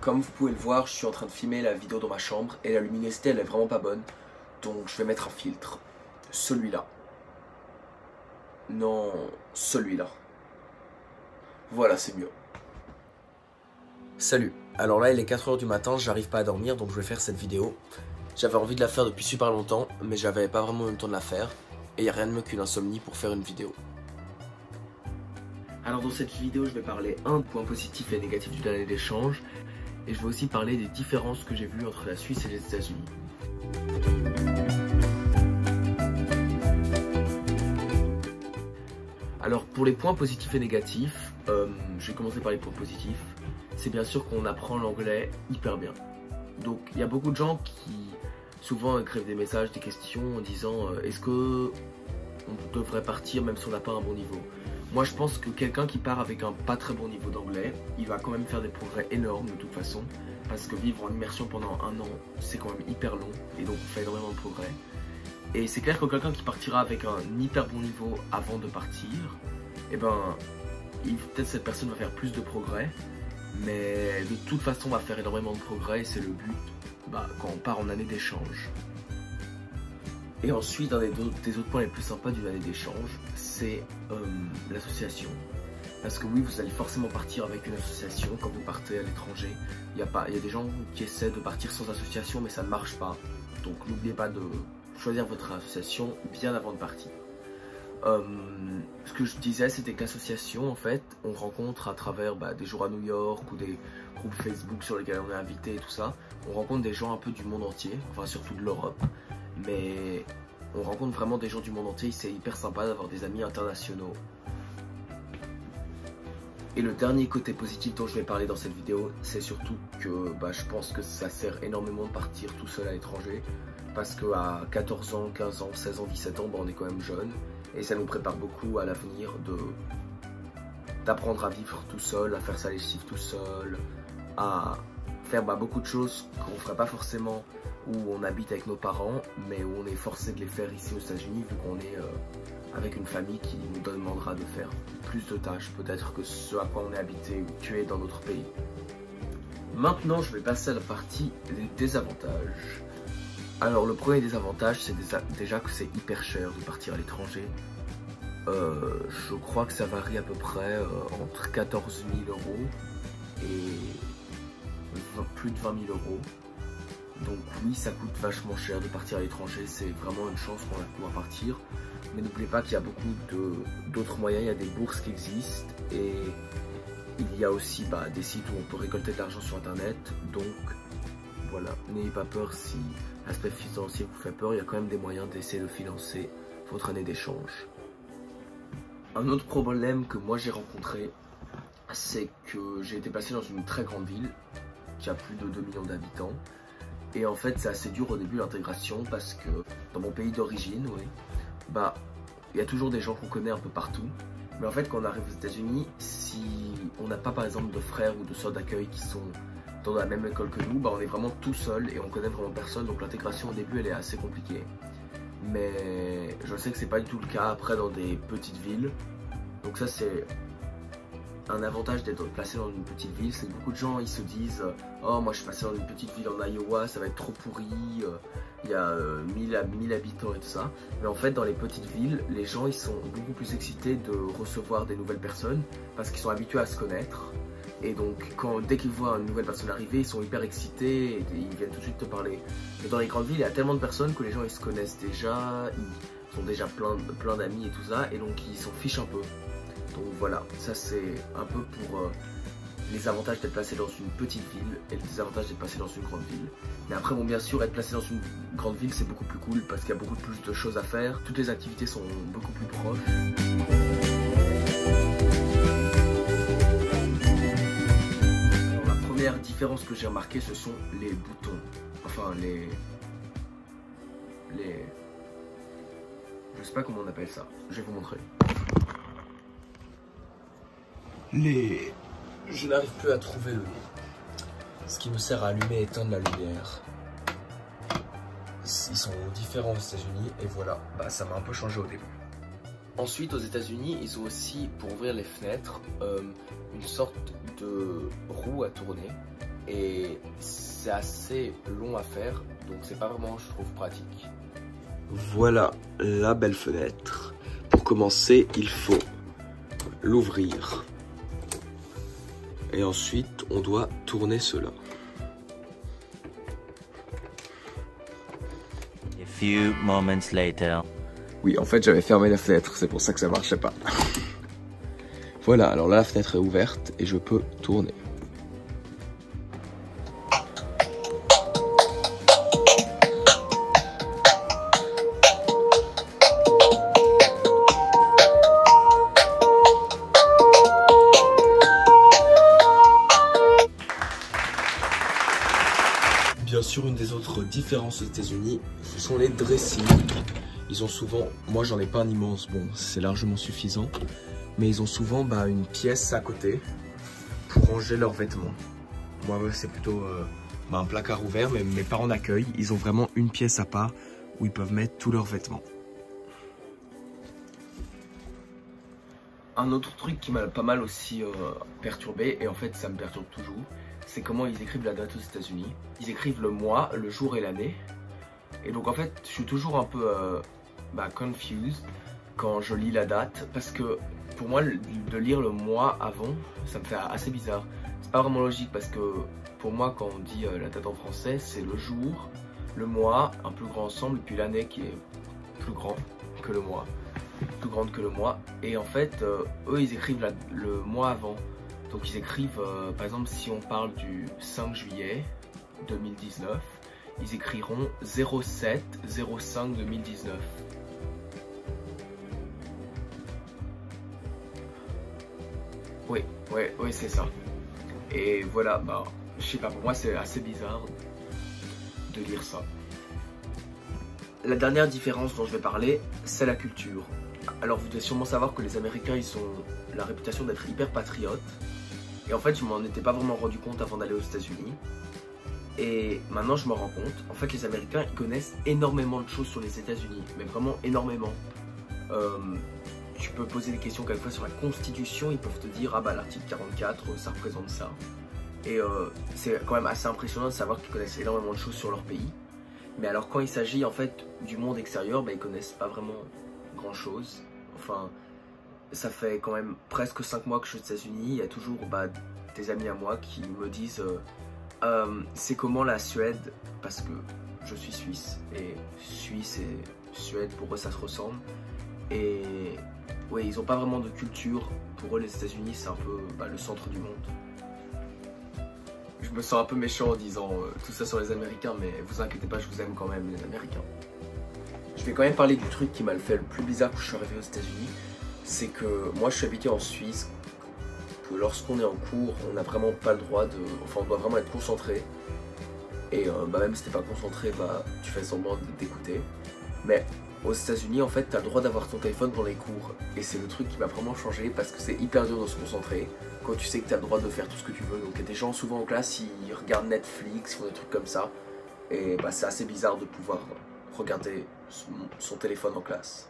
Comme vous pouvez le voir, je suis en train de filmer la vidéo dans ma chambre et la luminosité elle est vraiment pas bonne. Donc je vais mettre un filtre. Celui-là. Non, celui-là. Voilà, c'est mieux. Salut. Alors là il est 4 h du matin, j'arrive pas à dormir donc je vais faire cette vidéo. J'avais envie de la faire depuis super longtemps mais j'avais pas vraiment eu le temps de la faire. Et il n'y a rien de mieux qu'une insomnie pour faire une vidéo. Alors dans cette vidéo je vais parler un point positif et négatif d'une année d'échange. Et je vais aussi parler des différences que j'ai vues entre la Suisse et les États-Unis. Alors pour les points positifs et négatifs, je vais commencer par les points positifs. C'est bien sûr qu'on apprend l'anglais hyper bien. Donc il y a beaucoup de gens qui souvent écrivent des messages, des questions en disant est-ce que on devrait partir même si on n'a pas un bon niveau. Moi je pense que quelqu'un qui part avec un pas très bon niveau d'anglais, il va quand même faire des progrès énormes de toute façon. Parce que vivre en immersion pendant un an, c'est quand même hyper long et donc on fait énormément de progrès. Et c'est clair que quelqu'un qui partira avec un hyper bon niveau avant de partir, eh ben, peut-être cette personne va faire plus de progrès. Mais de toute façon on va faire énormément de progrès et c'est le but quand on part en année d'échange. Et ensuite, un des autres points les plus sympas d'une année d'échange, c'est l'association. Parce que oui, vous allez forcément partir avec une association quand vous partez à l'étranger. Il y a des gens qui essaient de partir sans association, mais ça ne marche pas. Donc n'oubliez pas de choisir votre association bien avant de partir. Ce que je disais, c'était que l'association, en fait, on rencontre à travers des jours à New York ou des groupes Facebook sur lesquels on est invité et tout ça. On rencontre des gens un peu du monde entier, enfin surtout de l'Europe. Mais on rencontre vraiment des gens du monde entier, c'est hyper sympa d'avoir des amis internationaux. Et le dernier côté positif dont je vais parler dans cette vidéo, c'est surtout que je pense que ça sert énormément de partir tout seul à l'étranger. Parce qu'à 14 ans, 15 ans, 16 ans, 17 ans, on est quand même jeune. Et ça nous prépare beaucoup à l'avenir d'apprendre à vivre tout seul, à faire sa lessive tout seul, à faire beaucoup de choses qu'on ne ferait pas forcément où on habite avec nos parents, mais où on est forcé de les faire ici aux États-Unis vu qu'on est avec une famille qui nous demandera de faire plus de tâches peut-être que ce à quoi on est habité ou tué dans notre pays. Maintenant, je vais passer à la partie des désavantages. Alors, le premier désavantage, c'est déjà que c'est hyper cher de partir à l'étranger. Je crois que ça varie à peu près entre 14 000 € et plus de 20 000 €. Donc oui, ça coûte vachement cher de partir à l'étranger, c'est vraiment une chance qu'on a de pouvoir partir. Mais n'oubliez pas qu'il y a beaucoup d'autres moyens, il y a des bourses qui existent et il y a aussi des sites où on peut récolter de l'argent sur internet. Donc voilà, n'ayez pas peur si l'aspect financier vous fait peur, il y a quand même des moyens d'essayer de financer votre année d'échange. Un autre problème que moi j'ai rencontré, c'est que j'ai été placé dans une très grande ville qui a plus de 2 millions d'habitants. Et en fait c'est assez dur au début l'intégration parce que dans mon pays d'origine, il y a toujours des gens qu'on connaît un peu partout. Mais en fait quand on arrive aux États-Unis, si on n'a pas par exemple de frères ou de sœurs d'accueil qui sont dans la même école que nous, on est vraiment tout seul et on connaît vraiment personne. Donc l'intégration au début elle est assez compliquée. Mais je sais que c'est pas du tout le cas après dans des petites villes. Donc ça c'est un avantage d'être placé dans une petite ville, c'est que beaucoup de gens ils se disent oh moi je suis passé dans une petite ville en Iowa, ça va être trop pourri, il y a 1000 habitants et tout ça. Mais en fait dans les petites villes, les gens ils sont beaucoup plus excités de recevoir des nouvelles personnes parce qu'ils sont habitués à se connaître. Et donc dès qu'ils voient une nouvelle personne arriver, ils sont hyper excités et ils viennent tout de suite te parler. Mais dans les grandes villes, il y a tellement de personnes que les gens ils se connaissent déjà, ils ont déjà plein d'amis et tout ça, et donc ils s'en fichent un peu. Donc voilà, ça c'est un peu pour les avantages d'être placé dans une petite ville et les désavantages d'être placé dans une grande ville. Mais après bien sûr être placé dans une grande ville c'est beaucoup plus cool parce qu'il y a beaucoup plus de choses à faire, toutes les activités sont beaucoup plus proches. Alors, la première différence que j'ai remarquée ce sont les boutons, enfin les... Je sais pas comment on appelle ça, je vais vous montrer. Je n'arrive plus à trouver le nom. Ce qui nous sert à allumer et éteindre la lumière. Ils sont différents aux États-Unis et voilà, ça m'a un peu changé au début. Ensuite, aux États-Unis, ils ont aussi, pour ouvrir les fenêtres, une sorte de roue à tourner. et c'est assez long à faire, donc c'est pas vraiment, je trouve, pratique. Voilà la belle fenêtre. Pour commencer, il faut l'ouvrir. Et ensuite, on doit tourner cela. A few moments later. Oui, en fait, j'avais fermé la fenêtre, c'est pour ça que ça marchait pas. Voilà, alors là, la fenêtre est ouverte et je peux tourner. Bien sûr, une des autres différences aux États-Unis, ce sont les dressings. Ils ont souvent, moi j'en ai pas un immense, bon c'est largement suffisant, mais ils ont souvent une pièce à côté pour ranger leurs vêtements. Moi c'est plutôt un placard ouvert, mais mes parents d'accueil, ils ont vraiment une pièce à part où ils peuvent mettre tous leurs vêtements. Un autre truc qui m'a pas mal aussi perturbé, et en fait ça me perturbe toujours, c'est comment ils écrivent la date aux États-Unis. Ils écrivent le mois, le jour et l'année. Et donc en fait, je suis toujours un peu confused quand je lis la date, parce que pour moi, de lire le mois avant, ça me fait assez bizarre. C'est pas vraiment logique, parce que pour moi, quand on dit la date en français, c'est le jour, le mois, un plus grand ensemble, et puis l'année qui est plus grand que le mois, plus grande que le mois. Et en fait, eux, ils écrivent le mois avant. Donc ils écrivent, par exemple, si on parle du 5 juillet 2019, ils écriront 07-05-2019. Oui, c'est ça. Et voilà, je sais pas, pour moi c'est assez bizarre de lire ça. La dernière différence dont je vais parler, c'est la culture. Alors vous devez sûrement savoir que les Américains, ils ont la réputation d'être hyper patriotes. Et en fait, je m'en étais pas vraiment rendu compte avant d'aller aux États-Unis. Et maintenant, je me rends compte. En fait, les Américains, ils connaissent énormément de choses sur les États-Unis. Mais vraiment énormément. Tu peux poser des questions quelquefois sur la Constitution. Ils peuvent te dire, ah bah l'article 44, ça représente ça. Et c'est quand même assez impressionnant de savoir qu'ils connaissent énormément de choses sur leur pays. Mais alors, quand il s'agit en fait du monde extérieur, ils connaissent pas vraiment grand-chose. Enfin... Ça fait quand même presque 5 mois que je suis aux États-Unis. Il y a toujours des amis à moi qui me disent c'est comment la Suède, parce que je suis suisse et Suisse et Suède pour eux ça se ressemble. Et ouais, ils n'ont pas vraiment de culture. Pour eux les États-Unis c'est un peu le centre du monde. Je me sens un peu méchant en disant tout ça sur les Américains, mais vous inquiétez pas, je vous aime quand même les Américains. Je vais quand même parler du truc qui m'a fait le plus bizarre quand je suis arrivé aux États-Unis. C'est que moi je suis habitué en Suisse, que lorsqu'on est en cours, on n'a vraiment pas le droit de... Enfin, on doit vraiment être concentré. Et même si t'es pas concentré, tu fais semblant d'écouter. Mais aux États-Unis, en fait, t'as le droit d'avoir ton téléphone dans les cours. Et c'est le truc qui m'a vraiment changé, parce que c'est hyper dur de se concentrer quand tu sais que t'as le droit de faire tout ce que tu veux. Donc il y a des gens souvent en classe, ils regardent Netflix, ils font des trucs comme ça. Et c'est assez bizarre de pouvoir regarder son téléphone en classe.